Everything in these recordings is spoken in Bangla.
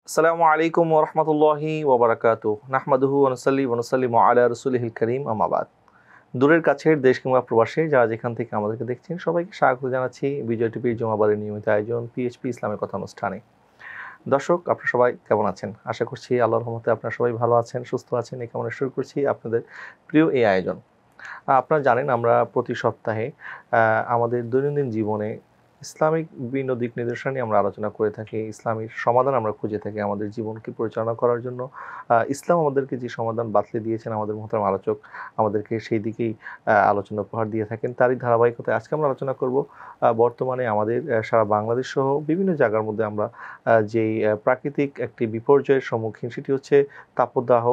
আসসালামু আলাইকুম ওয়া রাহমাতুল্লাহি ওয়া বারাকাতুহু নাহমাদুহু ওয়া নুসাল্লিমু আলা রাসূলিহিল কারীম আম্মা বাদ। দূরের কাছের দেশ কিংবা প্রবাসে যারা যেখান থেকে আমাদেরকে দেখছেন সবাইকে স্বাগত জানাচ্ছি বিজয় টিভির জুমাবারের নিয়মিত আয়োজন পিএইচপি ইসলামের কথা অনুষ্ঠানে। দর্শক, আপনারা সবাই কেমন আছেন? আশা করছি আল্লাহর রহমতে আপনারা সবাই ভালো আছেন, সুস্থ আছেন। এই কামনা শুরু করছি আপনাদের প্রিয় এই আয়োজন। আপনারা জানেন আমরা প্রতি সপ্তাহে আমাদের দৈনন্দিন জীবনে ইসলামিক বিভিন্ন দিক নির্দেশনা নিয়ে আমরা আলোচনা করে থাকি। ইসলামের সমাধান আমরা খুঁজে থাকি আমাদের জীবনকে পরিচালনা করার জন্য। ইসলাম আমাদেরকে যে সমাধান বাতলে দিয়েছেন আমাদের মোহতারাম আলোচক আমাদেরকে সেই দিকেই আলোচনা উপহার দিয়ে থাকেন। তারই ধারাবাহিকতায় আজকে আমরা আলোচনা করব বর্তমানে আমাদের সারা বাংলাদেশ সহ বিভিন্ন জায়গার মধ্যে আমরা যেই প্রাকৃতিক একটি বিপর্যয়ের সম্মুখীন, সেটি হচ্ছে তাপদাহ,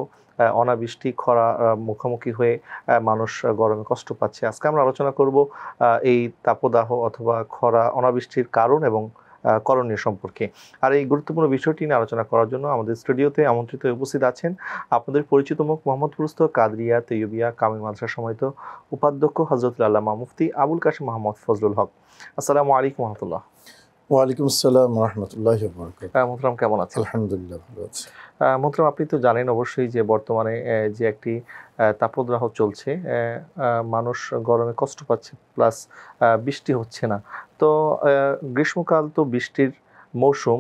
অনাবৃষ্টি, খরা মুখোমুখি হয়ে মানুষ গরমে কষ্ট পাচ্ছে। আজকে আমরা আলোচনা করব এই তাপদাহ অথবা খরা অনাবৃষ্টির কারণ এবং করণীয় সম্পর্কে। আর এই গুরুত্বপূর্ণ বিষয়টি নিয়ে আলোচনা করার জন্য আমাদের স্টুডিওতে আমন্ত্রিত উপস্থিত আছেন আপনাদের পরিচিত মুখ মোহাম্মদপুরস্থ কাদরিয়া তৈয়বিয়া কামিল মাদ্রাসা সমিত উপাধ্যক্ষ হযরতুল আল্লামা মুফতি আবুল কাশেম মোহাম্মদ ফজলুল হক। আসসালামু আলাইকুম ওয়া রাহমাতুল্লাহ। ওয়ালাইকুম আসসালাম ওয়া রাহমাতুল্লাহি ওয়া বারাকাতুহু। মোহতারাম কেমন আছেন? আলহামদুলিল্লাহ ভালো আছি। মোহতারাম, আপনি তো জানেন অবশ্যই যে বর্তমানে যে একটি তাপদাহ চলছে, মানুষ গরমে কষ্ট পাচ্ছে, প্লাস বৃষ্টি হচ্ছে না। তো গ্রীষ্মকাল তো বৃষ্টির মৌসুম,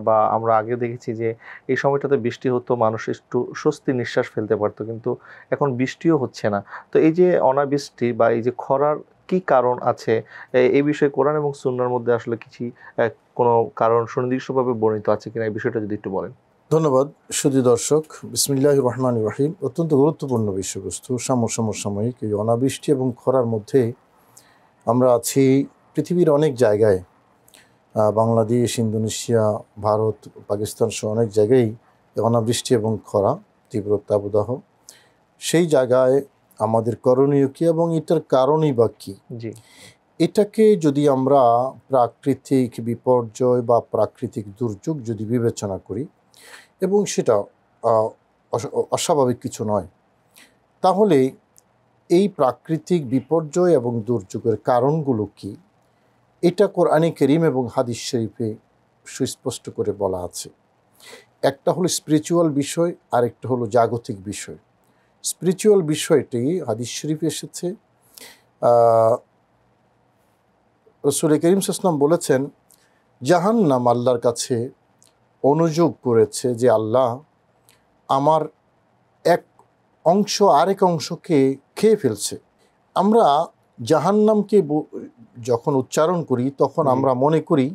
বা আমরা আগে দেখেছি যে এই সময়টাতে বৃষ্টি হতো, মানুষ একটু স্বস্তি নিঃশ্বাস ফেলতে পারতো, কিন্তু এখন বৃষ্টিও হচ্ছে না। তো এই যে অনাবৃষ্টি বা এই যে খরার কি কারণ আছে, এই বিষয়ে কোরআন এবং সুন্নাহর মধ্যে আসলে কিছু কোনো কারণ সুনির্দিষ্টভাবে বর্ণিত আছে কিনা, এই বিষয়টা যদি একটু বলেন। ধন্যবাদ সুধী দর্শক। বিসমিল্লাহির রহমানির রহিম। অত্যন্ত গুরুত্বপূর্ণ বিষয়বস্তু। সমসাময়িক এই অনাবৃষ্টি এবং খরার মধ্যে আমরা আছি পৃথিবীর অনেক জায়গায়, বাংলাদেশ, ইন্দোনেশিয়া, ভারত, পাকিস্তান সহ অনেক জায়গায় অনাবৃষ্টি এবং খরা, তীব্র তাপদাহ। সেই জায়গায় আমাদের করণীয় কী এবং এটার কারণই বা কী? জি, এটাকে যদি আমরা প্রাকৃতিক বিপর্যয় বা প্রাকৃতিক দুর্যোগ যদি বিবেচনা করি এবং সেটা অস্বাভাবিক কিছু নয়, তাহলে এই প্রাকৃতিক বিপর্যয় এবং দুর্যোগের কারণগুলো কি, এটা কোরআনে কারীম এবং হাদিস শরীফে সুস্পষ্ট করে বলা আছে। একটা হলো স্পিরিচুয়াল বিষয়, আরেকটা হলো জাগতিক বিষয়। স্পিরিচুয়াল বিষয়টি হাদিস শরীফে এসেছে। রাসূল করিম সাল্লাল্লাহু আলাইহি ওয়াসাল্লাম বলেছেন, জাহান্নাম আল্লাহর কাছে অনুযোগ করেছে যে আল্লাহ আমার এক অংশ আরেক অংশকে খেয়ে ফেলছে। আমরা জাহান্নামকে যখন উচ্চারণ করি তখন আমরা মনে করি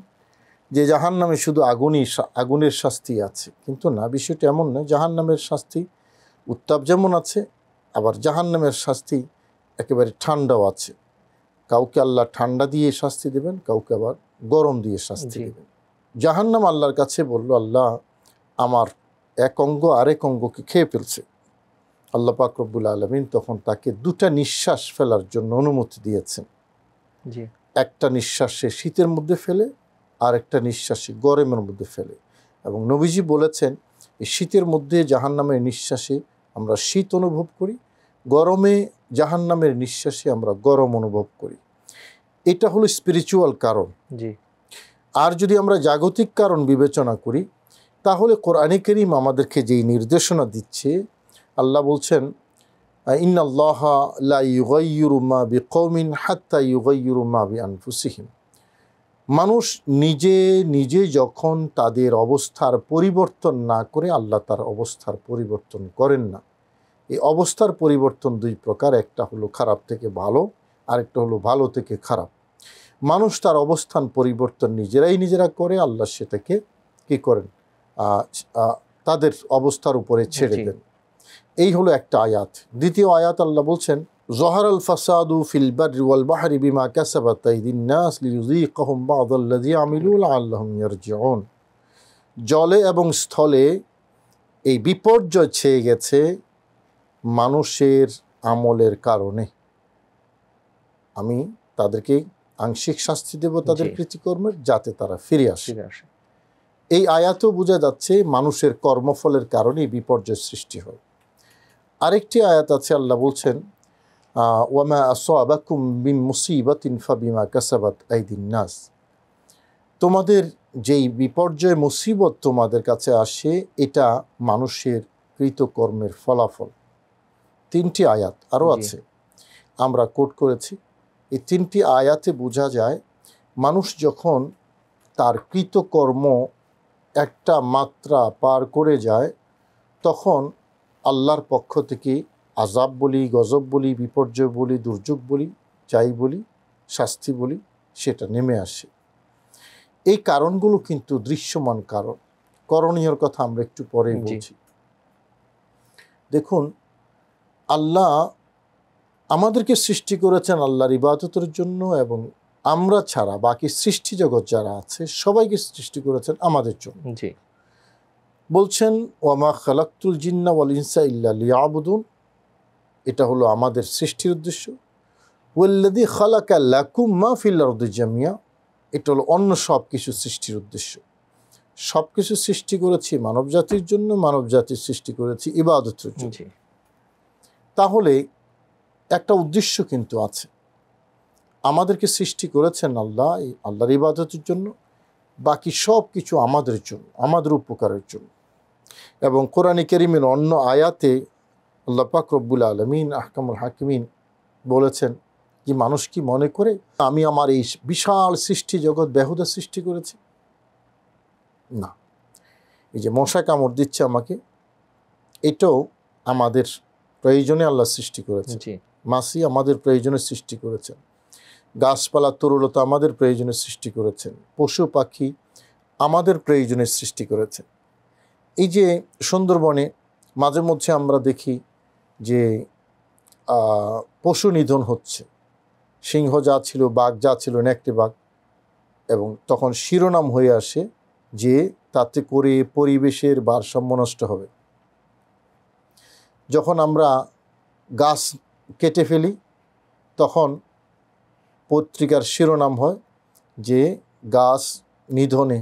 যে জাহান্নামে শুধু আগুনের শাস্তি আছে, কিন্তু না, বিষয়টা এমন নয়। জাহান্নামের শাস্তি উত্তাপ যেমন আছে, আবার জাহান্নামের শাস্তি একেবারে ঠান্ডাও আছে। কাউকে আল্লাহ ঠান্ডা দিয়ে শাস্তি দেবেন, কাউকে আবার গরম দিয়ে শাস্তি দেবেন। জাহান্নাম আল্লাহর কাছে বলল, আল্লাহ আমার এক অঙ্গ আরেক অঙ্গকে খেয়ে ফেলছে। আল্লাহ পাক রব্বুল আলামিন তখন তাকে দুটা নিঃশ্বাস ফেলার জন্য অনুমতি দিয়েছেন। একটা নিঃশ্বাস সে শীতের মধ্যে ফেলে, আর একটা নিঃশ্বাস সে গরমের মধ্যে ফেলে। এবং নবীজি বলেছেন, এই শীতের মধ্যে জাহান্নামের নিঃশ্বাসে আমরা শীত অনুভব করি, গরমে জাহান্নামের নিঃশ্বাসে আমরা গরম অনুভব করি। এটা হলো স্পিরিচুয়াল কারণ। আর যদি আমরা জাগতিক কারণ বিবেচনা করি, তাহলে কোরআনে কারীম আমাদেরকে যেই নির্দেশনা দিচ্ছে, আল্লাহ বলছেন, ইন্নাল্লাহা লা ইউগাইয়িরু মা বিকওমিন হাত্তা ইউগাইয়িরু মা বিআনফুসিহিম। মানুষ নিজে নিজে যখন তাদের অবস্থার পরিবর্তন না করে, আল্লাহ তার অবস্থার পরিবর্তন করেন না। এই অবস্থার পরিবর্তন দুই প্রকার, একটা হলো খারাপ থেকে ভালো, আরেকটা হলো ভালো থেকে খারাপ। মানুষ তার অবস্থান পরিবর্তন নিজেরা করে, আল্লাহ সেটাকে কি করেন, তাদের অবস্থার উপরে ছেড়ে দেন। এই হলো একটা আয়াত। দ্বিতীয় আয়াত আল্লাহ বলছেন, যহারাল ফাসাদু ফিল বাররি ওয়াল বাহরি বিমা কাসাবাত আইদিন নাস লিয়ুযীকাহুম বা'দাল্লাযী আমিলু লাআল্লাহুম ইয়ারজিউন। জলে এবং স্থলে এই বিপর্যয় ছেয়ে গেছে মানুষের আমলের কারণে। আমি তাদেরকে আংশিক শাস্তি দেব তাদের কৃতকর্মের, যাতে তারা ফিরে আসে। এই আয়াতেও বোঝা যাচ্ছে মানুষের কর্মফলের কারণে বিপর্যয় সৃষ্টি হয়। আরেকটি আয়াত আছে, আল্লাহ বলছেন, ওয়ামা আসাবাকুম মিন মুসিবাতিন ফাবিমা কাসাবাত আইদিন নাস। তোমাদের যেই বিপর্যয় মুসিবত তোমাদের কাছে আসে এটা মানুষের কৃতকর্মের ফলাফল। 3টি আয়াত আরও জি। আছে, আমরা কোট করেছি। এই 3টি আয়াতে বোঝা যায় মানুষ যখন তার কৃতকর্ম একটা মাত্রা পার করে যায় তখন আল্লাহর পক্ষ থেকে আযাব বলি, গজব বলি, বিপর্যয় বলি, দুর্যোগ বলি, যাই বলি, শাস্তি বলি, সেটা নেমে আসে। এই কারণগুলো কিন্তু দৃশ্যমান কারণ। করণীয়র কথা আমরা একটু পরেই জি। বলছি। দেখুন, আল্লাহ আমাদেরকে সৃষ্টি করেছেন আল্লাহর ইবাদতের জন্য, এবং আমরা ছাড়া বাকি সৃষ্টি জগৎ যারা আছে সবাইকে সৃষ্টি করেছেন আমাদের জন্য। জি। বলছেন ওয়ামা খালাকতুল জিন্না ওয়াল ইনসা ইল্লা লিয়াবুদুন, এটা হলো আমাদের সৃষ্টির উদ্দেশ্য। ওয়াল্লাযী খালাকা লাকুম মা ফিল আরদি জামিয়া, এটা হলো অন্য সব কিছু সৃষ্টির উদ্দেশ্য। সব কিছু সৃষ্টি করেছি মানব জাতির জন্য, মানব জাতির সৃষ্টি করেছি ইবাদতের জন্য। জি। তাহলে একটা উদ্দেশ্য কিন্তু আছে। আমাদেরকে সৃষ্টি করেছেন আল্লাহ এই আল্লাহর ইবাদতের জন্য, বাকি সব কিছু আমাদের জন্য, আমাদের উপকারের জন্য। এবং কোরআনে কারীমের অন্য আয়াতে আল্লাহ পাক রব্বুল আলামিন আহকামুল হাকিমিন বলেছেন যে মানুষ কি মনে করে আমি আমার এই বিশাল সৃষ্টি জগৎ বেহুদা সৃষ্টি করেছি? না, এই যে মশা কামড় দিচ্ছে আমাকে, এটাও আমাদের প্রয়োজনে আল্লাহ সৃষ্টি করেছে। জি। মাছি আমাদের প্রয়োজনে সৃষ্টি করেছেন, গাছপালা তরুলতা আমাদের প্রয়োজনে সৃষ্টি করেছেন, পশু পাখি আমাদের প্রয়োজনে সৃষ্টি করেছেন। এই যে সুন্দরবনে মাঝে মধ্যে আমরা দেখি যে পশু নিধন হচ্ছে, সিংহ যা ছিল, বাঘ যা ছিল, নেকড়ে বাঘ, এবং তখন শিরোনাম হয়ে আসে যে তাতে করে পরিবেশের ভারসাম্য নষ্ট হবে। যখন আমরা গাছ কেটে ফেলি তখন পত্রিকার শিরোনাম হয় যে গাছ নিধনে,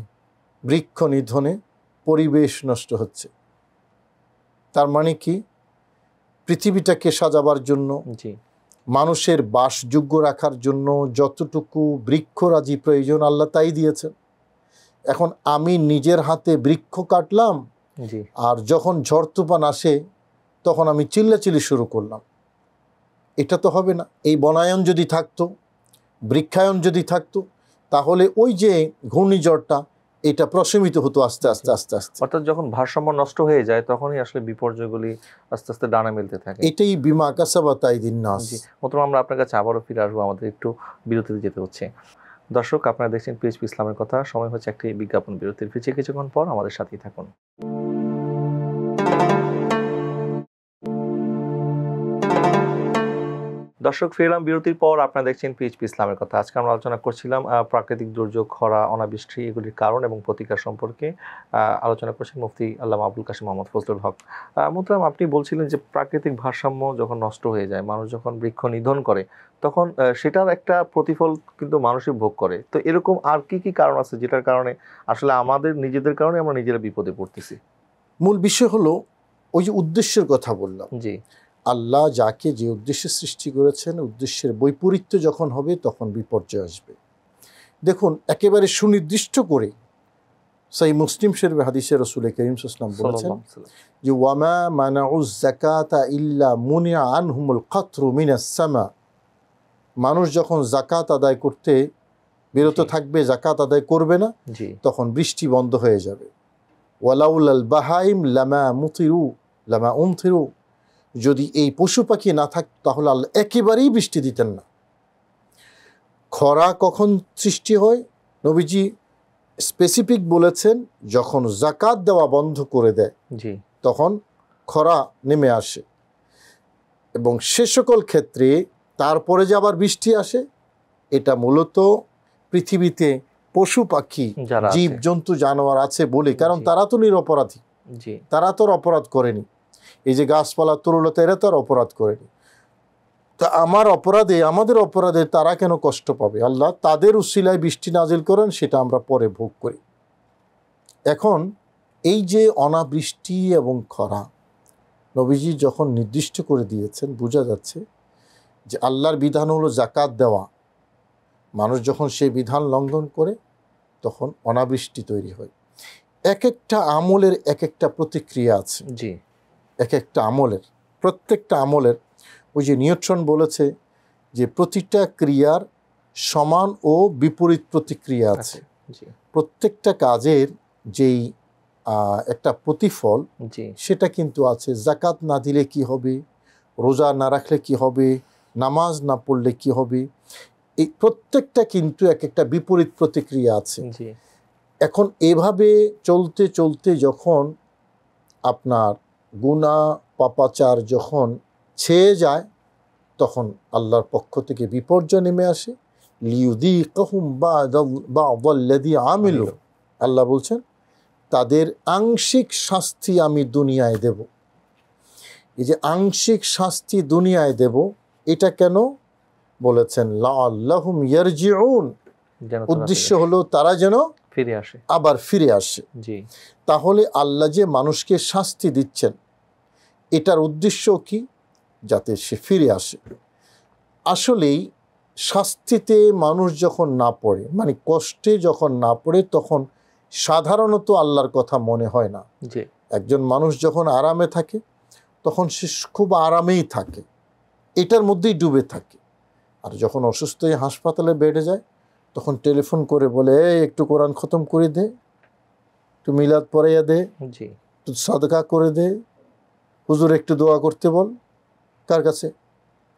বৃক্ষ নিধনে পরিবেশ নষ্ট হচ্ছে। তার মানে কি, পৃথিবীটাকে সাজাবার জন্য, জি। মানুষের বাসযোগ্য রাখার জন্য যতটুকু বৃক্ষরাজি প্রয়োজন আল্লাহ তাই দিয়েছেন। এখন আমি নিজের হাতে বৃক্ষ কাটলাম, জি। আর যখন ঝড় তুফান আসে তখন আমি চিল্লাচিল্লি শুরু করলাম, এটা তো হবে না। এই বনায়ন যদি থাকতো, বৃক্ষায়ন যদি থাকতো, তাহলে ওই যে ঘূর্ণিঝড়টা এটা প্রশমিত হতো আস্তে আস্তে আস্তে আস্তে। অর্থাৎ যখন ভারসাম্য নষ্ট হয়ে যায় তখনই আসলে বিপর্যয়গুলি আস্তে আস্তে ডানা মেলতে থাকে। এটাই বিমা কাসাবাত আইদিন নাস। জি। মোহতারাম, আমরা আপনার কাছে আবারও ফিরে আসবো, আমাদের একটু বিরতিতে যেতে হচ্ছে। দর্শক, আপনারা দেখছেন পিএইচপি ইসলামের কথা। সময় হচ্ছে একটি বিজ্ঞাপন বিরতির। ফিরছি কিছুক্ষণ পর, আমাদের সাথেই থাকুন। দর্শক, ফিরলাম বিরতির পর। আপনারা দেখছেন পিএইচপি ইসলামের কথা। আজকে আমরা আলোচনা করছিলাম প্রাকৃতিক দুর্যোগ, খরা, অনাবৃষ্টি, এগুলির কারণ এবং প্রতিকার সম্পর্কে আলোচনা করছেন মুফতি আল্লামা আবুল কাসেম মোহাম্মদ ফজলুল হক। মোহতারাম, আপনি বলছিলেন যে প্রাকৃতিক ভারসাম্য যখন নষ্ট হয়ে যায়, মানুষ যখন বৃক্ষ নিধন করে, তখন সেটার একটা প্রতিফল কিন্তু মানুষই ভোগ করে। তো এরকম আর কি কি কারণ আছে যেটার কারণে আসলে আমাদের নিজেদের কারণে আমরা নিজেরা বিপদে পড়তেছি? মূল বিষয় হলো ওই যে উদ্দেশ্যের কথা বললাম। জি। আল্লাহ যাকে যে উদ্দেশ্যে সৃষ্টি করেছেন, উদ্দেশ্যের বৈপরীত্য যখন হবে তখন বিপর্যয় আসবে। দেখুন, একেবারে সুনির্দিষ্ট করে সহিহ মুসলিম শরীফের হাদিসে রাসূল করিম সাল্লাল্লাহু আলাইহি ওয়াসাল্লাম বলেছেন যে ওয়ামা মানাউজ যাকাতা ইল্লা মুনিআ আনহুমুল কাতরু মিনাস সামা, মানুষ যখন যাকাত আদায় করতে বিরত থাকবে, যাকাত আদায় করবে না, জি। তখন বৃষ্টি বন্ধ হয়ে যাবে। ওয়ালাউলাল বাহাইম লামা মুতিরু লামা উমতিরু, যদি এই পশু পাখি না থাকত তাহলে আল্লাহ একেবারেই বৃষ্টি দিতেন না। খরা কখন সৃষ্টি হয়? নবীজি স্পেসিফিক বলেছেন, যখন যাকাত দেওয়া বন্ধ করে দেয় জি। তখন খরা নেমে আসে। এবং সে সকল ক্ষেত্রে তারপরে যে আবার বৃষ্টি আসে, এটা মূলত পৃথিবীতে পশু পাখি, যারা আছে। জীব জন্তু জানোয়ার আছে বলে, কারণ জি। তারা তো নিরপরাধী, জি। তারা তো আর অপরাধ করেনি। এই যে গাছপালা তরুলতা, এরা তো আর অপরাধ করেনি। তা আমাদের অপরাধে তারা কেন কষ্ট পাবে? আল্লাহ তাদের উসিলায় বৃষ্টি নাজিল করেন, সেটা আমরা পরে ভোগ করি। এখন এই যে অনাবৃষ্টি এবং খরা নবীজি যখন নির্দিষ্ট করে দিয়েছেন, বোঝা যাচ্ছে যে আল্লাহর বিধান হলো যাকাত দেওয়া। মানুষ যখন সেই বিধান লঙ্ঘন করে তখন অনাবৃষ্টি তৈরি হয়। এক একটা আমলের এক একটা প্রতিক্রিয়া আছে, জি এক একটা আমলের, প্রত্যেকটা আমলের। ওই যে নিউটন বলেছে যে প্রতিটা ক্রিয়ার সমান ও বিপরীত প্রতিক্রিয়া আছে। জি প্রত্যেকটা কাজের যেই একটা প্রতিফল জি সেটা কিন্তু আছে। জাকাত না দিলে কি হবে, রোজা না রাখলে কি হবে, নামাজ না পড়লে কি হবে, এই প্রত্যেকটা কিন্তু এক একটা বিপরীত প্রতিক্রিয়া আছে। জি এখন এভাবে চলতে চলতে যখন আপনার গুনাহ পাপাচার যখন ছেয়ে যায়, তখন আল্লাহর পক্ষ থেকে বিপর্যয় নেমে আসে। লিউযীকাহুম বা'দাল্লাযী আমিলু, আল্লাহ বলছেন তাদের আংশিক শাস্তি আমি দুনিয়ায় দেব। এই যে আংশিক শাস্তি দুনিয়ায় দেব, এটা কেন বলেছেন? লাআল্লাহুম ইয়ারজিউন, উদ্দেশ্য হলো তারা যেন ফিরে আসে, আবার ফিরে আসে। জি তাহলে আল্লাহ যে মানুষকে শাস্তি দিচ্ছেন, এটার উদ্দেশ্য কি? যাতে সে ফিরে আসে। আসলেই শাস্তিতে মানুষ যখন না পড়ে, মানে কষ্টে যখন না পড়ে, তখন সাধারণত আল্লাহর কথা মনে হয় না। জি একজন মানুষ যখন আরামে থাকে, তখন সে খুব আরামেই থাকে, এটার মধ্যেই ডুবে থাকে। আর যখন অসুস্থ হয়ে হাসপাতালে বেডে যায়, তখন টেলিফোন করে বলে, একটু কোরআন খতম করে দে, একটু মিলাদ পড়াইয়া দে, জি একটু সাদকা করে দে, হুজুর একটু দোয়া করতে বল। কার কাছে?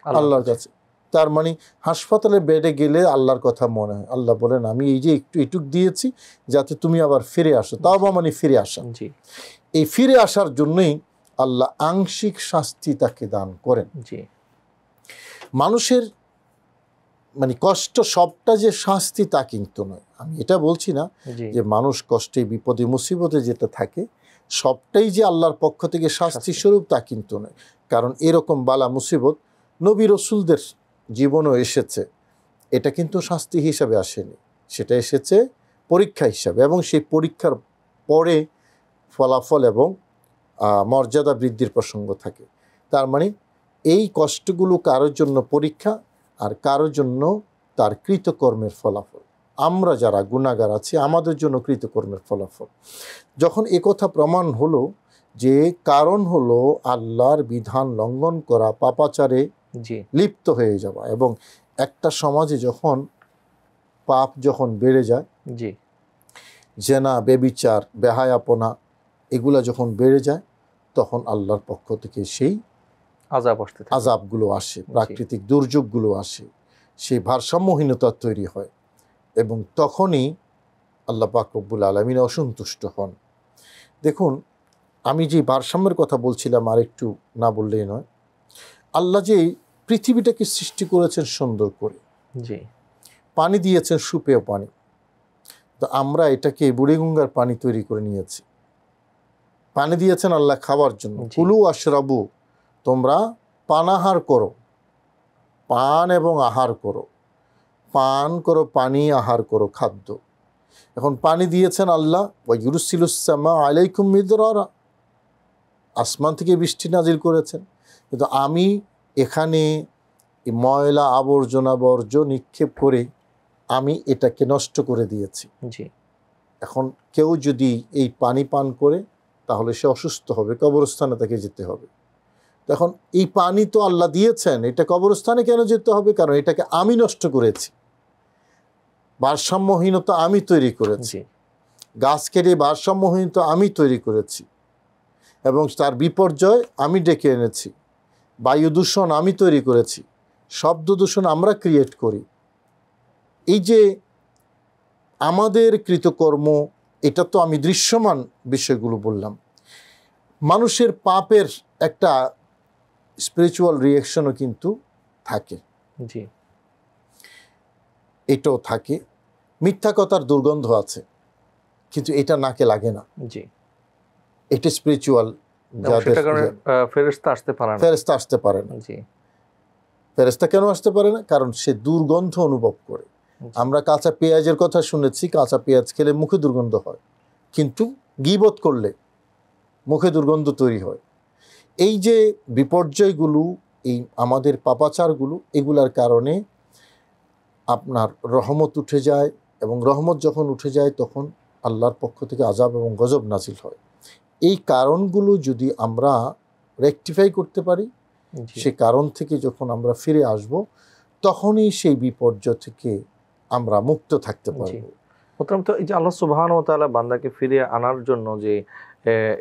আল্লাহর কাছে। তার মানে হাসপাতালে বেডে গেলে আল্লাহর কথা মনে হয়। আল্লাহ বলেন আমি এই যে একটু এটুক দিয়েছি যাতে তুমি আবার ফিরে আসো। তাওবা মানে ফিরে আসা। জি এই ফিরে আসার জন্যই আল্লাহ আংশিক শাস্তি তাকে দান করেন। জি মানুষের মানে কষ্ট সবটা যে শাস্তি তা কিন্তু নয়। আমি এটা বলছি না জি যে মানুষ কষ্টে বিপদে মুসিবতে যেটা থাকে সবটাই যে আল্লাহর পক্ষ থেকে শাস্তি স্বরূপ তা কিন্তু নয়। কারণ এরকম বালা মুসিবত নবী রসুলদের জীবনও এসেছে। এটা কিন্তু শাস্তি হিসাবে আসেনি, সেটা এসেছে পরীক্ষা হিসাবে, এবং সেই পরীক্ষার পরে ফলাফল এবং মর্যাদা বৃদ্ধির প্রসঙ্গ থাকে। তার মানে এই কষ্টগুলো কারোর জন্য পরীক্ষা, আর কারোর জন্য তার কৃতকর্মের ফলাফল। আমরা যারা গুনাহগার আছি আমাদের জন্য কৃতকর্মের ফলাফল। যখন একথা প্রমাণ হলো যে কারণ হলো আল্লাহর বিধান লঙ্ঘন করা, পাপাচারে জি লিপ্ত হয়ে যাওয়া, এবং একটা সমাজে যখন পাপ যখন বেড়ে যায়, জি জেনা, বেবিচার, বেহায়াপনা এগুলা যখন বেড়ে যায়, তখন আল্লাহর পক্ষ থেকে সেই আযাব আসতে থাকে, আযাবগুলো আসে, প্রাকৃতিক দুর্যোগগুলো আসে, সেই ভারসাম্যহীনতা তৈরি হয়, এবং তখনই আল্লাহ পাক রব্বুল আলামিন অসন্তুষ্ট হন। দেখুন, আমি যে ভারসাম্যের কথা বলছিলাম আর একটু না বললেই নয়। আল্লাহ যে পৃথিবীটাকে সৃষ্টি করেছেন সুন্দর করে, জি পানি দিয়েছেন সুপেয় পানি, তো আমরা এটাকে বুড়িগঙ্গার পানি তৈরি করে নিয়েছি। পানি দিয়েছেন আল্লাহ খাওয়ার জন্য, কুলু আশরাবু, তোমরা পানাহার করো, পান এবং আহার করো, পান করো পানি, আহার করো খাদ্য। এখন পানি দিয়েছেন আল্লাহ, ওয়া ইউরসিলুস সামা আলাইকুম মিদরারা, আসমান থেকে বৃষ্টি নাজিল করেছেন। কিন্তু আমি এখানে এই ময়লা আবর্জনা বর্জ্য নিক্ষেপ করে আমি এটাকে নষ্ট করে দিয়েছি। জি এখন কেউ যদি এই পানি পান করে তাহলে সে অসুস্থ হবে, কবরস্থানে তাকে যেতে হবে। তখন এই পানি তো আল্লাহ দিয়েছেন, এটা কবরস্থানে কেন যেতে হবে? কারণ এটাকে আমি নষ্ট করেছি, ভারসাম্যহীনতা আমি তৈরি করেছি, গাছ কেটে ভারসাম্যহীনতা আমি তৈরি করেছি, এবং তার বিপর্যয় আমি ডেকে এনেছি। বায়ু দূষণ আমি তৈরি করেছি, শব্দ দূষণ আমরা ক্রিয়েট করি। এই যে আমাদের কৃতকর্ম, এটা তো আমি দৃশ্যমান বিষয়গুলো বললাম। মানুষের পাপের একটা স্পিরিচুয়াল রিয়াকশনও কিন্তু থাকে, জি এটাও থাকে। মিথ্যা কথার দুর্গন্ধ আছে, কিন্তু এটা নাকে লাগে না, জি এটা স্পিরিচুয়াল। সেটার কারণে ফেরেশতা আসতে পারে না, ফেরেশতা আসতে পারে না। জি ফেরেশতা কেন আসতে পারে না? কারণ সে দুর্গন্ধ অনুভব করে। আমরা কাঁচা পেঁয়াজের কথা শুনেছি, কাঁচা পেঁয়াজ খেলে মুখে দুর্গন্ধ হয়, কিন্তু গীবত করলে মুখে দুর্গন্ধ তৈরি হয়। এই যে বিপর্যয়গুলো, এই আমাদের পাপাচারগুলো, এগুলার কারণে আপনার রহমত উঠে যায়, এবং রহমত যখন উঠে যায় তখন আল্লাহর পক্ষ থেকে আযাব এবং গজব নাজিল হয়। এই কারণগুলো যদি আমরা রেকটিফাই করতে পারি, জি সে কারণ থেকে যখন আমরা ফিরে আসব, তখনই সেই বিপর্যয় থেকে আমরা মুক্ত থাকতে জি পারবো। মোহতারাম, তো এই যে আল্লাহ সুবহানাহু ওয়া তাআলা বান্দাকে ফিরিয়ে আনার জন্য যে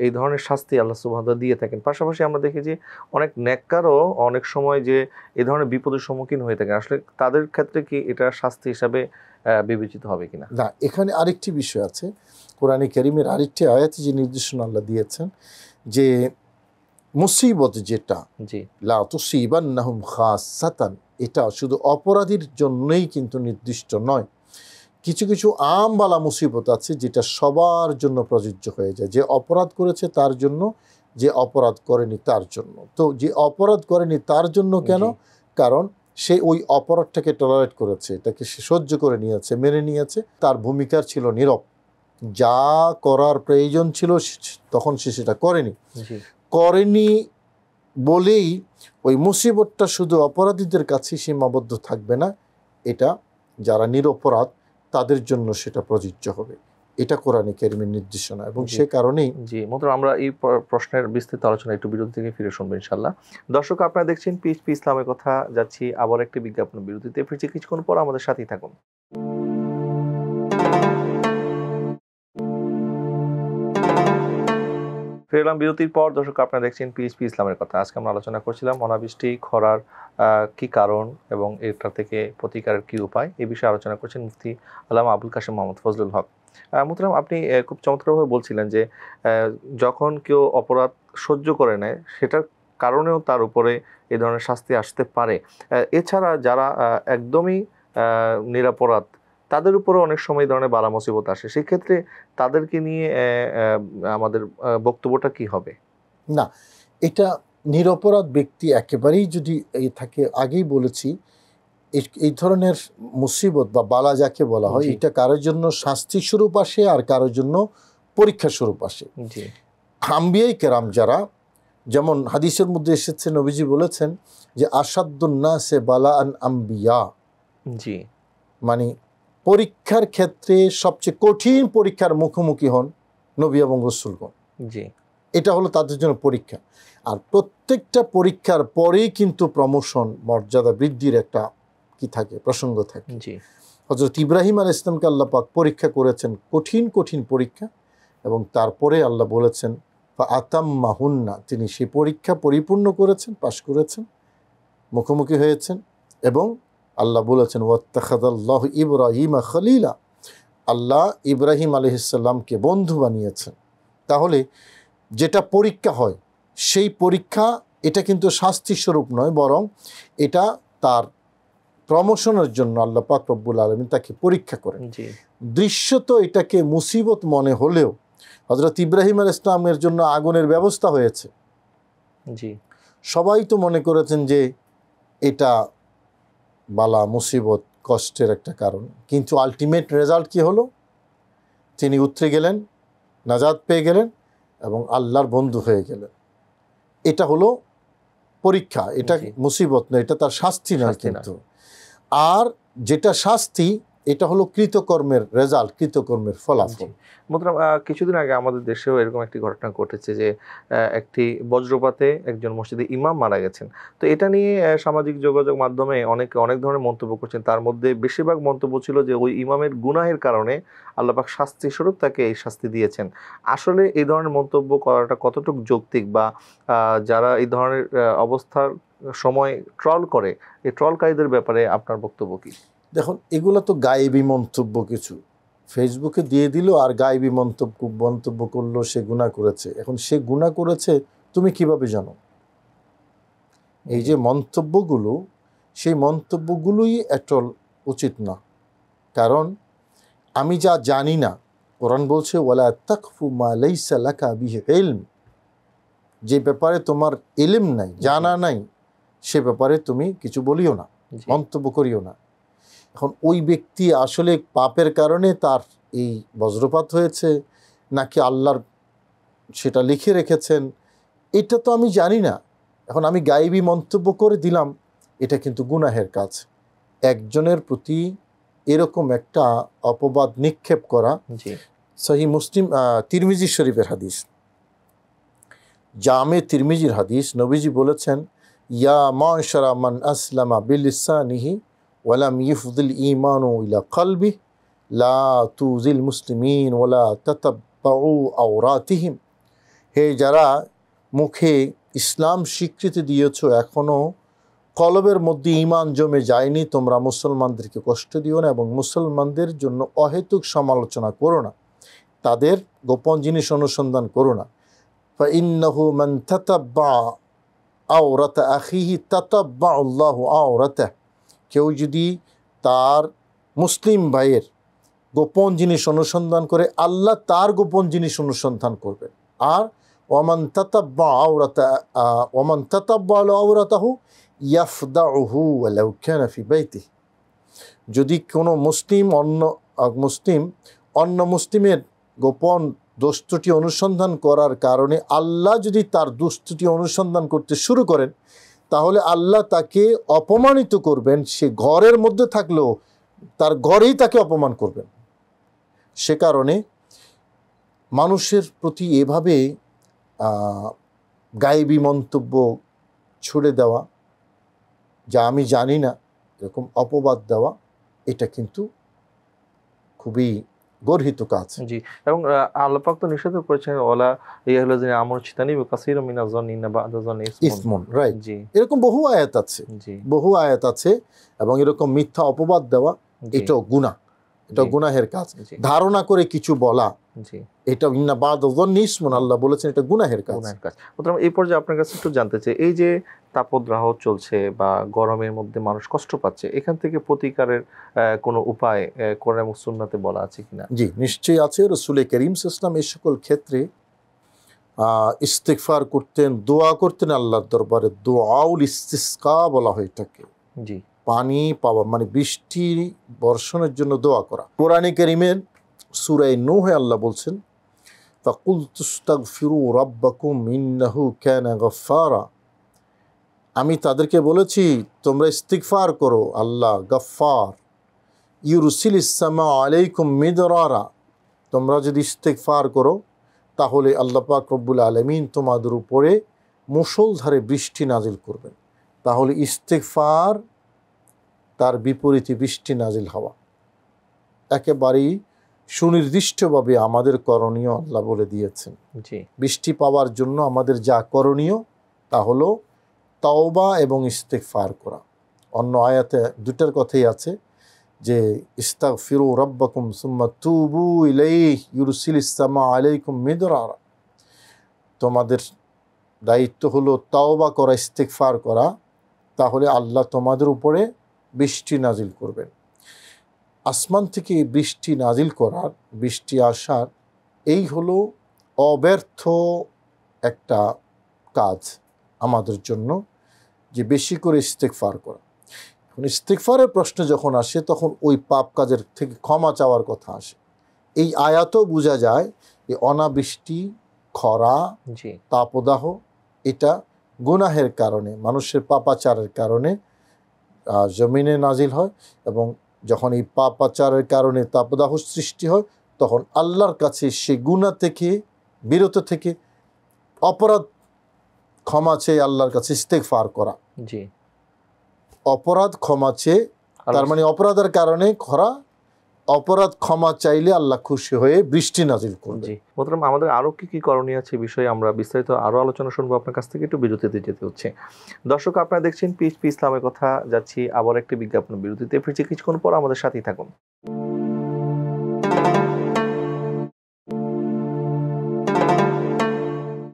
এই ধরনের শাস্তি আল্লাহ সুবহানাহু ওয়া তাআলা দিয়ে থাকেন, পাশাপাশি আমরা দেখি যে অনেক নেককারও অনেক সময় যে এই ধরনের বিপদের সম্মুখীন হয়ে থাকে, আসলে তাদের ক্ষেত্রে কি এটা শাস্তি হিসাবে বিবেচিত হবে কিনা? না, এখানে আরেকটি বিষয় আছে। কোরআনে কারীমের আরেকটি আয়াতে যে নির্দেশনা আল্লাহ দিয়েছেন যে মুসিবত যেটা জি লা তুসিবান্নাহুম খাসাতান, এটা শুধু অপরাধীর জন্যই কিন্তু নির্দিষ্ট নয়। কিছু কিছু আমবালা মুসিবত আছে যেটা সবার জন্য প্রযোজ্য হয়ে যায়। যে অপরাধ করেছে তার জন্য, যে অপরাধ করেনি তার জন্য। তো যে অপরাধ করেনি তার জন্য কেন? জি কারণ সে ওই অপরাধটাকে টলারেট করেছে, এটাকে সে সহ্য করে নিয়েছে, মেনে নিয়েছে। তার ভূমিকার ছিল নীরব। যা করার প্রয়োজন ছিল তখন সে সেটা করেনি। জি করেনি বলেই ওই মুসিবতটা শুধু অপরাধীদের কাছে সীমাবদ্ধ থাকবে না, এটা যারা নিরপরাধ তাদের জন্য সেটা প্রযোজ্য হবে। এটা কোরআনে কারীমের নির্দেশনা, এবং জি সে কারণেই জি মোহতারাম, আমরা এই প্রশ্নের বিস্তৃত আলোচনা একটু বিরতি থেকে ফিরে শুনবো ইনশাআল্লাহ। দর্শক, আপনারা দেখছেন পিএইচপি ইসলামের কথা। যাচ্ছি আবার একটি বিজ্ঞাপন বিরতিতে, ফিরছি কিছুক্ষণ পর, আমাদের সাথেই থাকুন। ফিরলাম বিরতির পর। দর্শক, আপনারা দেখছেন পিএইচপি ইসলামের কথা। আজকে আমরা আলোচনা করছিলাম অনাবৃষ্টি, খরার কি কারণ এবং এটা থেকে প্রতিকারের কি উপায়, এই বিষয়ে আলোচনা করছেন মুফতি আল্লামা আবুল কাশেম মোহাম্মদ ফজলুল হক। মোহতারাম, আপনি খুব চমৎকারভাবে বলছিলেন যে যখন কেউ অপরাধ সহ্য করে নেয়, সেটার কারণেও তার উপরে এই ধরনের শাস্তি আসতে পারে। এছাড়া যারা একদমই নিরপরাধ, তাদের উপরে অনেক সময় এই ধরনের বালা মুসিবত আসে, সেই ক্ষেত্রে তাদেরকে নিয়ে আমাদের বক্তব্যটা কি হবে? না, এটা নিরপরাধ ব্যক্তি একেবারেই যদি এই থাকে, আগেই বলেছি এই ধরনের মুসিবত বা বালা যাকে বলা হয়, জি এটা কারোর জন্য শাস্তি স্বরূপ আসে আর কারোর জন্য পরীক্ষা স্বরূপ আসে। জি আম্বিয়ায়ে কেরাম যারা, যেমন হাদিসের মধ্যে এসেছে, নবীজি বলেছেন যে আসাদ্দুন নাসে বালাআন আম্বিয়া, জি মানে পরীক্ষার ক্ষেত্রে সবচেয়ে কঠিন পরীক্ষার মুখোমুখি হন নবী এবং রাসূলগণ। জি এটা হলো তাদের জন্য পরীক্ষা। আর প্রত্যেকটা পরীক্ষার পরেই কিন্তু প্রমোশন, মর্যাদা বৃদ্ধির একটা কি থাকে, প্রসঙ্গ থাকে। জি হযরত ইব্রাহিম আলাইহিস সালামকে আল্লাহ পাক পরীক্ষা করেছেন, কঠিন কঠিন পরীক্ষা, এবং তারপরে আল্লাহ বলেছেন ফাআতাম্মাহুন্না, তিনি সেই পরীক্ষা পরিপূর্ণ করেছেন, পাশ করেছেন, মুখোমুখি হয়েছেন। এবং আল্লাহ বলেছেন ওয়াত্তাখাযাল্লাহু ইব্রাহিমা খলিলা, আল্লাহ ইব্রাহিম আলাইহিস সালামকে বন্ধু বানিয়েছেন। তাহলে যেটা পরীক্ষা হয়, সেই পরীক্ষা, এটা কিন্তু শাস্তি স্বরূপ নয়, বরং এটা তার প্রমোশনের জন্য আল্লাহ পাক রব্বুল আলামিন তাকে পরীক্ষা করেন। জি দৃশ্যত এটাকে মুসিবত মনে হলেও হযরত ইব্রাহিম আলাইহিস সালামের জন্য আগুনের ব্যবস্থা হয়েছে। জি সবাই তো মনে করেছেন যে এটা বালা মুসিবত, কষ্টের একটা কারণ, কিন্তু আলটিমেট রেজাল্ট কি হলো? তিনি উতরে গেলেন, নাজাত পেয়ে গেলেন এবং আল্লাহর বন্ধু হয়ে গেলেন। এটা হলো পরীক্ষা, এটা জি। মুসিবত নয়, এটা তার শাস্তি নয় শাস্তি নয়। কিন্তু। আর যেটা শাস্তি, এটা হলো কৃতকর্মের রেজাল্ট, কৃতকর্মের ফলাফল। মোহতারাম, কিছুদিন আগে আমাদের দেশেও এরকম একটি ঘটনা ঘটেছে যে একটি বজ্রপাতে একজন মসজিদে ইমাম মারা গেছেন। তো এটা নিয়ে সামাজিক যোগাযোগ মাধ্যমে অনেকে অনেক ধরনের মন্তব্য করছেন। তার মধ্যে বেশিরভাগ মন্তব্য ছিল যে ওই ইমামের গুনাহের কারণে আল্লাহ পাক শাস্তি স্বরূপ তাকে এই শাস্তি দিয়েছেন। আসলে এই ধরনের মন্তব্য করাটা কতটুকু যৌক্তিক, বা যারা এই ধরনের অবস্থার সময় ট্রল করে, এই ট্রলকারীদের ব্যাপারে আপনার বক্তব্য কি? দেখুন, এগুলো তো গায়েবী মন্তব্য, কিছু ফেসবুকে দিয়ে দিল আর গায়েবী মন্তব্য করলো, সে গুনাহ করেছে। এখন সে গুনাহ করেছে তুমি কিভাবে জানো? এই যে মন্তব্যগুলো, সেই মন্তব্যগুলোই এটল উচিত না। কারণ আমি যা জানি না, কোরআন বলছে ওয়ালা তাকফু মা লাইসা লাকা বিহি ইলম, যে ব্যাপারে তোমার ইলম নাই, জানা নাই, সে ব্যাপারে তুমি কিছু বলিও না, জি মন্তব্য করিও না। এখন ওই ব্যক্তি আসলে পাপের কারণে তার এই বজ্রপাত হয়েছে, নাকি আল্লাহর সেটা লিখে রেখেছেন, এটা তো আমি জানি না। এখন আমি গায়েবী মন্তব্য করে দিলাম, এটা কিন্তু গুনাহের কাজ। একজনের প্রতি এরকম একটা অপবাদ নিক্ষেপ করা। জি সহি মুসলিম তিরমিজি শরীফের হাদিস, জামে তিরমিজির হাদিস, নবীজি বলেছেন, ইয়া মাশারা মান আসলামা বিলিসানিহি ওয়ালাম ইফদিল ঈমানু ইলা কলবি লা তুজিল মুসলিমিন ওয়ালা তাতাব্বাউ আওরাতিহিম। হে যারা মুখে ইসলাম স্বীকৃতি দিয়েছ, এখনো কলবের মধ্যে ঈমান জমে যায়নি, তোমরা মুসলমানদেরকে কষ্ট দিও না এবং মুসলমানদের জন্য অহেতুক সমালোচনা করো না, তাদের গোপন জিনিস অনুসন্ধান করো না। ফাইন্নাহু মান তাতাব্বা আওরাতা আখিহি তাতাব্বা আল্লাহু আওরাতাহ। কেউ যদি তার মুসলিম ভাইয়ের গোপন জিনিস অনুসন্ধান করে, আল্লাহ তার গোপন জিনিস অনুসন্ধান করবেন। আর ওমান তাতাব্বা আওরাতাহু ইয়াফদাউহু ওয়ালাউ কানা ফি বাইতিহি। যদি কোনো মুসলিম অন্য মুসলিমের গোপন দোষটি অনুসন্ধান করার কারণে আল্লাহ যদি তার দোষটি অনুসন্ধান করতে শুরু করেন, তাহলে আল্লাহ তাকে অপমানিত করবেন। সে ঘরের মধ্যে থাকলেও তার ঘরেই তাকে অপমান করবেন। সে কারণে মানুষের প্রতি এভাবে গায়েবী মন্তব্য ছুড়ে দেওয়া, যা আমি জানি না, এরকম অপবাদ দেওয়া, এটা কিন্তু খুবই গর্হিত কাজ। জি, এবং আল্লাহ পাক তো নিষেধ করেছেন, ওয়ালা ইয়াহলাযিনা আমানু ইজতানিবু কাসীরাম মিনাজ যান্নি ইন্না বা'দা যান্নি ইসমুন, রাইট। জি এরকম বহু আয়াত আছে, জি বহু আয়াত আছে। এবং এরকম মিথ্যা অপবাদ দেওয়া, জি এটাও গুনাহ, এটা জি গুনাহের কাজ। জি ধারণা করে কিছু বলা, জি এটা ইন্না বা'দা যান্নি ইসমুন, আল্লাহ বলেছেন এটা গুনাহের কাজ। গুনাহের কাজ। সুতরাং এই পর্যায়ে আপনার কাছে একটু জানতে চাই, এই যে তাপদ্রাহ চলছে বা গরমের মধ্যে মানুষ কষ্ট পাচ্ছে, এখান থেকে প্রতিকারের কোনো উপায় কোরআন এবং সুন্নাতে বলা আছে কিনা? জি, নিশ্চয়ই আছে। রাসূল করিম সাল্লাল্লাহু আলাইহি ওয়াসাল্লাম এই সকল ক্ষেত্রে ইস্তিগফার করতেন, দোয়া করতেন আল্লাহর দরবারে। দুআউল ইস্তিসকা বলা হয় এটাকে, জি পানি পাওয়া মানে বৃষ্টি বর্ষণের জন্য দোয়া করা। কোরআনে কারীমের সূরা নূহে আল্লাহ বলছেন, ফাকুলতু ইস্তাগফিরু রাব্বাকুম ইন্নাহু কানা গাফফারা। আমি তাদেরকে বলেছি তোমরা ইস্তিগফার করো, আল্লাহ গফফার। ইউরসিলিস সামা আলাইকুম মিদরারা। তোমরা যদি ইস্তিগফার করো তাহলে আল্লাহ পাক রব্বুল আলামিন তোমাদের উপরে মুষলধারে বৃষ্টি নাজিল করবেন। তাহলে ইস্তিগফার তার বিপরীতে বৃষ্টি নাজিল হওয়া, একেবারেই সুনির্দিষ্টভাবে আমাদের করণীয় আল্লাহ বলে দিয়েছেন। জি বৃষ্টি পাওয়ার জন্য আমাদের যা করণীয় তা হলো তাওবা এবং ইস্তিগফার করা। অন্য আয়াতে দুটার কথাই আছে যে ইস্তাগফিরু রাব্বাকুম সুম্মা তুবু ইলাইহি ইউরসিলিস সামা আলাইকুম মিদরারা। তোমাদের দায়িত্ব হলো তাওবা করা, ইস্তিগফার করা, তাহলে আল্লাহ তোমাদের উপরে বৃষ্টি নাজিল করবেন। আসমান থেকে বৃষ্টি নাজিল করার, বৃষ্টি আসার এই হলো অব্যর্থ একটা কাজ আমাদের জন্য, যে বেশি করে ইস্তিগফার করা। ইস্তিগফারের প্রশ্ন যখন আসে তখন ওই পাপ কাজের থেকে ক্ষমা চাওয়ার কথা আসে। এই আয়াতও বোঝা যায় যে অনাবৃষ্টি, খরা, জি তাপদাহ এটা গুনাহের কারণে, মানুষের পাপাচারের কারণে জমিনে নাজিল হয়। এবং যখন এই পাপাচারের কারণে তাপদাহ সৃষ্টি হয়, তখন আল্লাহর কাছে সে গুনাহ থেকে বিরত থেকে অপরাধ ক্ষমা চেয়ে আল্লাহর কাছে ইস্তিগফার করা। জি অপরাধ ক্ষমা চেয়ে, তার মানে অপরাধের কারণে খরা, অপরাধ ক্ষমা চাইলে আল্লাহ খুশি হয়ে বৃষ্টি নাজিল করবে। জি মোহতারাম, আমাদের আরো কি কি করণীয় আছে বিষয়ে আমরা বিস্তারিত আরো আলোচনা শুনবো আপনার কাছ থেকে। একটু বিরতিতে যেতে হচ্ছে। দর্শক, আপনারা দেখছেন পিএইচপি ইসলামের কথা। যাচ্ছি আবার একটি বিজ্ঞাপন বিরতিতে, ফিরছি কিছুক্ষণ পর, আমাদের সাথেই থাকুন।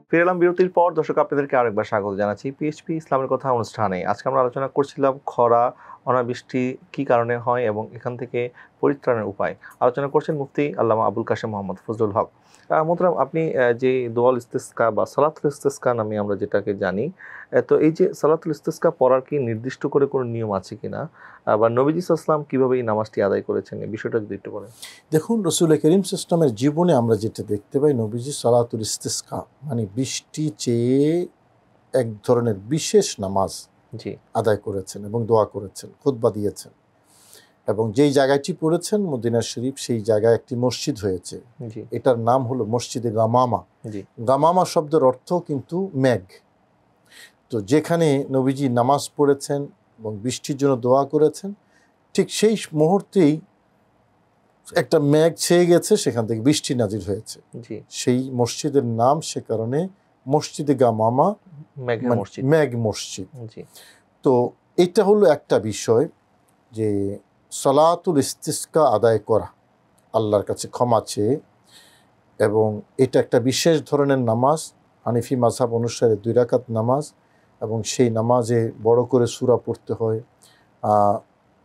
ফিরে এলাম বিরতির পর। দর্শক, আপনাদেরকে আরেকবার স্বাগত জানাচ্ছি পিএইচপি ইসলামের কথা অনুষ্ঠানে। আজকে আমরা আলোচনা করছিলাম খরা, অনাবৃষ্টি কি কারণে হয় এবং এখান থেকে পরিত্রাণের উপায়। আলোচনা করছেন মুফতি আল্লামা আবুল কাশেম মোহাম্মদ ফজলুল হক। মোহতারাম, আপনি যে দোয়াল ইস্তিসকা বা সালাতুল ইস্তিসকা নামে আমরা যেটাকে জানি, তো এই যে সালাতুল ইস্তিসকা পড়ার কি নির্দিষ্ট করে কোনো নিয়ম আছে কিনা, বা নবীজি সাল্লাল্লাহু আলাইহি ওয়াসাল্লাম কিভাবে এই নামাজটি আদায় করেছেন, এই বিষয়টা যদি একটু বলেন। দেখুন, রাসূল করিম সাল্লাল্লাহু আলাইহি ওয়াসাল্লামের জীবনে আমরা যেটা দেখতে পাই, নবীজি সালাতুল ইস্তিসকা মানে বৃষ্টি চেয়ে এক ধরনের বিশেষ নামাজ জি আদায় করেছেন এবং দোয়া করেছেন, খুতবা দিয়েছেন। এবং যেই জায়গাটি পড়েছেন মদিনা শরীফ, সেই জায়গায় একটি মসজিদ হয়েছে। জি এটার নাম হলো মসজিদে গামামা। জি গামামা শব্দের অর্থ কিন্তু মেঘ। তো যেখানে নবীজি নামাজ পড়েছেন এবং বৃষ্টির জন্য দোয়া করেছেন, ঠিক সেই মুহূর্তেই একটা মেঘ ছেয়ে গেছে, সেখান থেকে বৃষ্টি নাজির হয়েছে। জি সেই মসজিদের নাম সে কারণে মসজিদে গামামা, মেঘের মানে মসজিদ। মেঘ মসজিদ। জি তো এটা হলো একটা বিষয় যে সালাতুল ইস্তিসকা আদায় করা, আল্লাহর কাছে ক্ষমা চেয়ে, এবং এটা একটা বিশেষ ধরনের নামাজ। হানিফি মাযহাব অনুসারে 2 রাকাত নামাজ, এবং সেই নামাজে বড় করে সূরা পড়তে হয়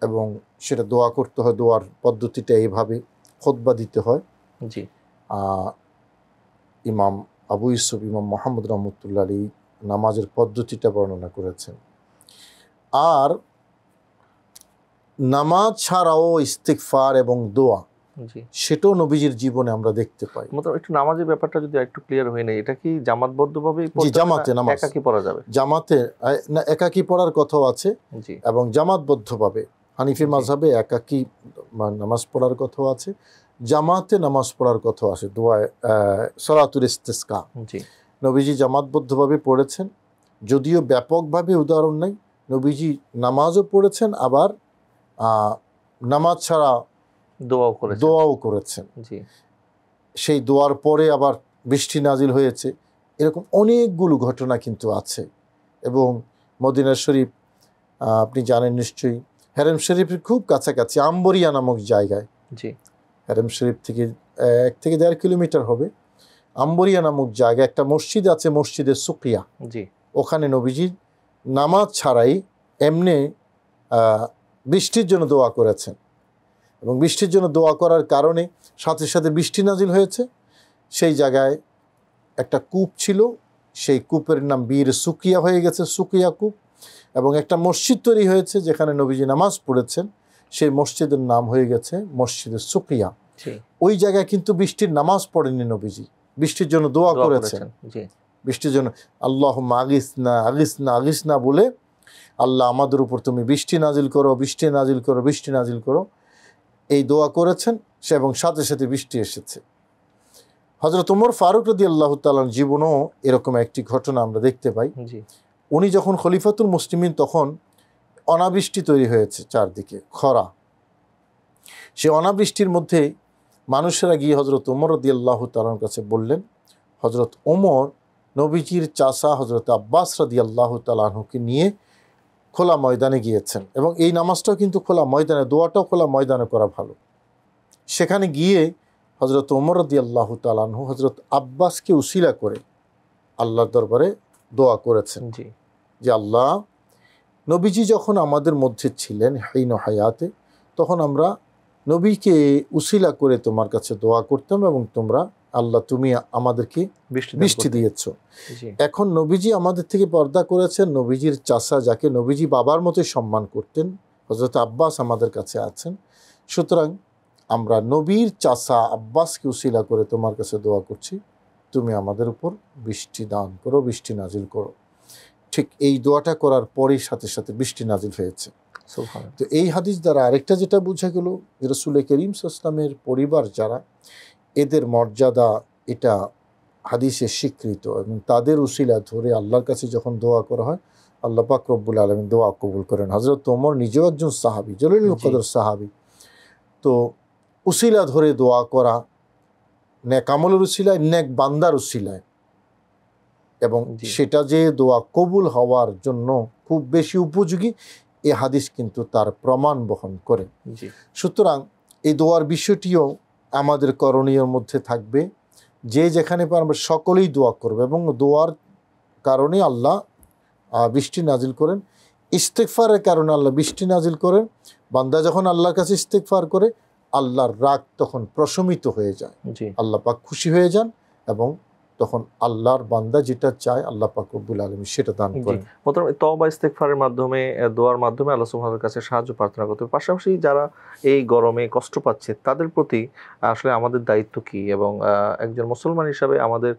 এবং সেটা দোয়া করতে হয়। দোয়ার পদ্ধতিটা এইভাবে, খুতবা দিতে হয়। জি ইমাম আবু ইউসুফ, ইমাম মুহাম্মদ রহমতুল্লাহ আলী নামাজের পদ্ধতিটা বর্ণনা করেছেন। আর নামাজ ছাড়াও ইস্তিগফার এবং দোয়া, জি সেটাও নবীজির জীবনে আমরা দেখতে পাই। মতলব একটু নামাজের ব্যাপারটা যদি একটু ক্লিয়ার হয়ে নেই, এটা কি জামাতবদ্ধভাবেই জি, পড়তে হবে জামাতে না নামাজ। একাকী পড়া যাবে? জামাতে না, একাকী পড়ার কথাও আছে জি এবং জামাতবদ্ধভাবে। হানিফি জি মাযহাবে একাকী নামাজ পড়ার কথাও আছে, জামাতে নামাজ পড়ার কথাও আছে। দোয়ায় সালাতুল ইস্তিসকা জি নবীজি জামাতবদ্ধভাবে পড়েছেন, যদিও ব্যাপকভাবে উদাহরণ নেই। নবীজি নামাজও পড়েছেন, আবার নামাজ ছাড়া দোয়াও করেছেন। দোয়াও করেছেন। জি সেই দোয়ার পরে আবার বৃষ্টি নাজিল হয়েছে। এরকম অনেকগুলো ঘটনা কিন্তু আছে। এবং মদিনা শরীফ, আপনি জানেন নিশ্চয়ই, হেরেম শরীফের খুব কাছাকাছি আম্বরিয়া নামক জায়গায়, জি হেরেম শরীফ থেকে 1 থেকে 1.5 কিলোমিটার হবে, আম্বরিয়া নামক জায়গায় একটা মসজিদ আছে, মসজিদে সুকিয়া। জি ওখানে নবীজি নামাজ ছাড়াই এমনি বৃষ্টির জন্য দোয়া করেছেন, এবং বৃষ্টির জন্য দোয়া করার কারণে সাথে সাথে বৃষ্টি নাজিল হয়েছে। সেই জায়গায় একটা কূপ ছিল, সেই কূপের নাম বীর সুকিয়া হয়ে গেছে, সুকিয়া কূপ। এবং একটা মসজিদ তৈরি হয়েছে যেখানে নবীজি নামাজ পড়েছেন, সেই মসজিদের নাম হয়ে গেছে মসজিদে সুকিয়া। জি ওই জায়গায় কিন্তু বৃষ্টির নামাজ পড়েননি নবীজি, বৃষ্টির জন্য দোয়া দোয়া করেছেন। করেছেন। জি বৃষ্টির জন্য আল্লাহুম্মা আগিসনা আগিসনা আগিসনা বলে, আল্লাহ আমাদের উপর তুমি বৃষ্টি নাজিল করো, বৃষ্টি নাজিল করো, বৃষ্টি নাজিল করো, এই দোয়া করেছেন সে, এবং সাথে সাথে বৃষ্টি এসেছে। হযরত ওমর ফারুক রাদিয়াল্লাহু তাআলার জীবনেও এরকম একটি ঘটনা আমরা দেখতে পাই। জি উনি যখন খলিফাতুল মুসলিমিন, তখন অনাবৃষ্টি তৈরি হয়েছে, চারদিকে খরা। সে অনাবৃষ্টির মধ্যে মানুষেরা গিয়ে হযরত ওমর রাদিয়াল্লাহু তাআলার কাছে বললেন। হযরত ওমর নবীজির চাচা হযরত আব্বাস রাদিয়াল্লাহু তাআলা আনহুকে নিয়ে খোলা ময়দানে গিয়েছেন, এবং এই নামাজটাও কিন্তু খোলা ময়দানে, দোয়াটাও খোলা ময়দানে করা ভালো। সেখানে গিয়ে হযরত ওমর রাদিয়াল্লাহু তাআলা আনহু হযরত আব্বাসকে উসিলা করে আল্লাহর দরবারে দোয়া করেছেন জি যে, আল্লাহ, নবীজি যখন আমাদের মধ্যে ছিলেন হাইন হায়াতে, তখন আমরা নবীকে উসিলা করে তোমার কাছে দোয়া করতাম, এবং তোমরা আল্লাহ তুমি আমাদেরকে বৃষ্টি দিয়েছ। জি এখন নবীজি আমাদের থেকে পর্দা করেছেন, নবীজির চাচা, যাকে নবীজি বাবার মতোই সম্মান করতেন, হযরত আব্বাস আমাদের কাছে আছেন। সুতরাং আমরা নবীর চাচা আব্বাসকে উসিলা করে তোমার কাছে দোয়া করছি, তুমি আমাদের উপর বৃষ্টি দান করো, বৃষ্টি নাজিল করো। ঠিক এই দোয়াটা করার পরেই সাথে সাথে বৃষ্টি নাজিল হয়েছে। সুবহানাল্লাহ। তো এই হাদিস দ্বারা আরেকটা যেটা বোঝা গেল, রাসূল করিম সাল্লাল্লাহু আলাইহি ওয়াসাল্লামের পরিবার যারা, এদের মর্যাদা এটা হাদিসে স্বীকৃত, এবং তাদের উসিলা ধরে আল্লাহর কাছে যখন দোয়া করা হয়, আল্লাহ পাক রব্বুল আলামিন দোয়া কবুল করেন। হযরত ওমর নিজেও একজন সাহাবী, জলিলুল কদর সাহাবী। তো উসিলা ধরে দোয়া করা নেক আমলের উসিলায়, নেক বান্দার উসিলায়, এবং সেটা যে দোয়া কবুল হওয়ার জন্য খুব বেশি উপযোগী, এ হাদিস কিন্তু তার প্রমাণ বহন করে। জি সুতরাং এই দোয়ার বিষয়টিও আমাদের করণীয় মধ্যে থাকবে, যে যেখানে পারে আমরা সকলেই দোয়া করব, এবং দোয়ার কারণে আল্লাহ বৃষ্টি নাজিল করেন, ইস্তেগফারের কারণে আল্লাহ বৃষ্টি নাজিল করেন। বান্দা যখন আল্লাহর কাছে ইস্তেগফার করে, আল্লাহর রাগ তখন প্রশমিত হয়ে যায়, জি আল্লাহ পাক খুশি হয়ে যান, এবং তখন আল্লাহর বান্দা যেটা চায় আল্লাহ পাক রব্বুল আলামিন সেটা দান জি করেন। প্রথম তওবা ইস্তেগফারের মাধ্যমে, দোয়ার মাধ্যমে আল্লাহ সুবহানাহু ওয়া তাআলার কাছে সাহায্য প্রার্থনা করতে হবে। পাশাপাশি যারা এই গরমে কষ্ট পাচ্ছে, তাদের প্রতি আসলে আমাদের দায়িত্ব কি, এবং একজন মুসলমান হিসাবে আমাদের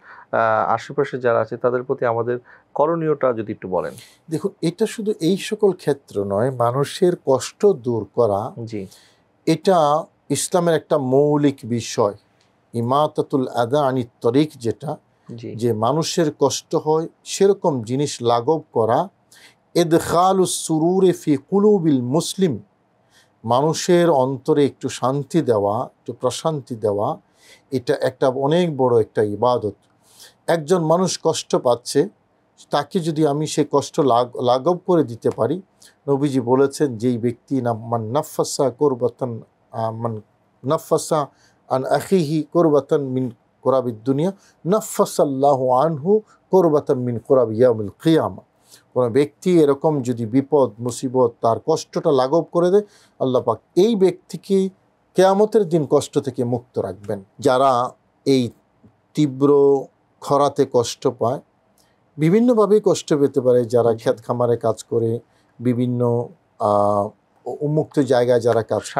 আশেপাশে যারা আছে তাদের প্রতি আমাদের করণীয়টা যদি একটু বলেন। দেখুন, এটা শুধু এই সকল ক্ষেত্র নয়, মানুষের কষ্ট দূর করা জি এটা ইসলামের একটা মৌলিক বিষয়। ইমাতাতুল আদা আনি তরিক, যেটা জি যে মানুষের কষ্ট হয় সেরকম জিনিস লাঘব করা। ইদখালুস সুরুরে ফি কুলুবিল মুসলিম, মানুষের অন্তরে একটু শান্তি দেওয়া, একটু প্রশান্তি দেওয়া, এটা একটা অনেক বড় একটা ইবাদত। একজন মানুষ কষ্ট পাচ্ছে, তাকে যদি আমি সে কষ্ট লাঘব করে দিতে পারি, নবীজি বলেছেন যেই ব্যক্তি মান নাফাসা কুরবাতান মান নাফাসা আন আখিহি কুরবাতান মিন কুরাবিদ দুনিয়া নাফাসাল্লাহু আনহু কুরবাতান মিন কুরাবি ইয়াউমিল কিয়ামা। কোনো ব্যক্তি এরকম যদি বিপদ মুসিবত তার কষ্টটা লাঘব করে দেয়, আল্লাহ পাক এই ব্যক্তিকে কিয়ামতের দিন কষ্ট থেকে মুক্ত রাখবেন। যারা এই তীব্র খরাতে কষ্ট পায়, বিভিন্নভাবেই কষ্ট পেতে পারে, যারা ক্ষেত খামারে কাজ করে, বিভিন্ন উন্মুক্ত জায়গায় যারা কাজ করে,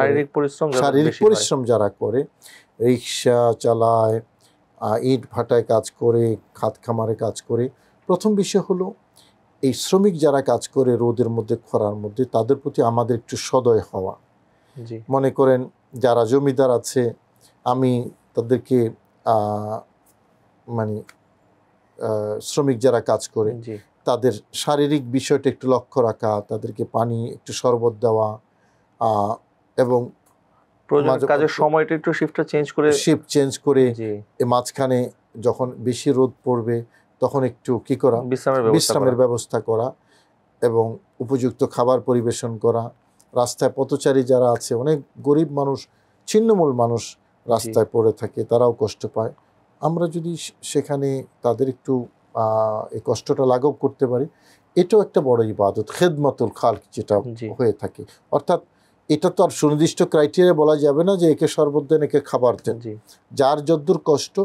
শারীরিক পরিশ্রম যারা করে, রিক্সা চালায়, ইট ভাটায় কাজ করে, খাত খামারে কাজ করে, প্রথম বিষয় হলো এই শ্রমিক যারা কাজ করে রোদের মধ্যে খরার মধ্যে, তাদের প্রতি আমাদের একটু সদয় হওয়া। মনে করেন যারা জমিদার আছে, আমি তাদেরকে মানে শ্রমিক যারা কাজ করে তাদের শারীরিক বিষয়টা একটু লক্ষ্য রাখা, তাদেরকে পানি একটু শরবত দেওয়া, এবং কাজের সময়টা একটু শিফট চেঞ্জ করে মাঝখানে যখন বেশি রোদ পড়বে তখন একটু কি করা, বিশ্রামের ব্যবস্থা করা এবং উপযুক্ত খাবার পরিবেশন করা। রাস্তায় পথচারী যারা আছে, অনেক গরিব মানুষ, ছিন্নমূল মানুষ রাস্তায় পড়ে থাকে, তারাও কষ্ট পায়। আমরা যদি সেখানে তাদের একটু এই কষ্টটা লাঘব করতে পারি, এটাও একটা বড় ইবাদত, খেদমতুল খালক যেটা হয়ে থাকে। অর্থাৎ এটা তো আর সুনির্দিষ্ট ক্রাইটেরিয়া বলা যাবে না যে একে শরবত দেন, একে খাবার দেন। যার যদ্দূর কষ্ট,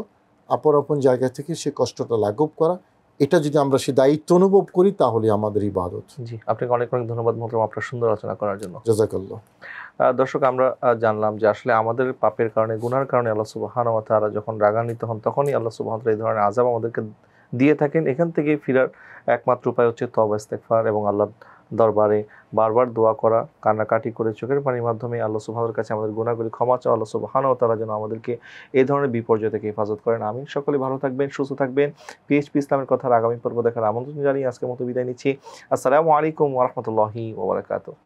আপন আপন জায়গা থেকে সে কষ্টটা লাঘব করা, এটা যদি আমরা সে দায়িত্ব অনুভব করি তাহলে আমাদের ইবাদত। জি, আপনাকে অনেক অনেক ধন্যবাদ মোহতারাম আপনার সুন্দর আলোচনা করার জন্য। জাযাকাল্লাহ। দর্শক, আমরা জানলাম যে আসলে আমাদের পাপের কারণে, গুনার কারণে আল্লাহ সুবহানাহু ওয়া তাআলা যখন রাগান্বিত হন, তখনই আল্লাহ সুবহানাহু ওয়া তাআলা এই ধরনের আযাব আমাদেরকে দিয়ে থাকেন। এখান থেকে ফিরার একমাত্র উপায় হচ্ছে তওবা ইস্তেগফার এবং আল্লাহর দরবারে বারবার দোয়া করা, কান্নাকাটি করে চোখের পানির মাধ্যমে আল্লাহ সুবহানাহু ওয়া তাআলার কাছে আমাদের গুনাহগুলি ক্ষমা চাওয়া। আল্লাহ সুবহানাহু ওয়া তাআলা যেন আমাদেরকে এই ধরনের বিপর্যয় থেকে হেফাজত করেন। আমিন। সকলে ভালো থাকবেন, সুস্থ থাকবেন। পিএইচপি ইসলামের কথার আগামী পর্ব দেখার আমন্ত্রণ জানিয়ে আজকের মতো বিদায় নিচ্ছি। আসসালামু আলাইকুম ওয়া রাহমাতুল্লাহি ওয়া বারাকাতুহু।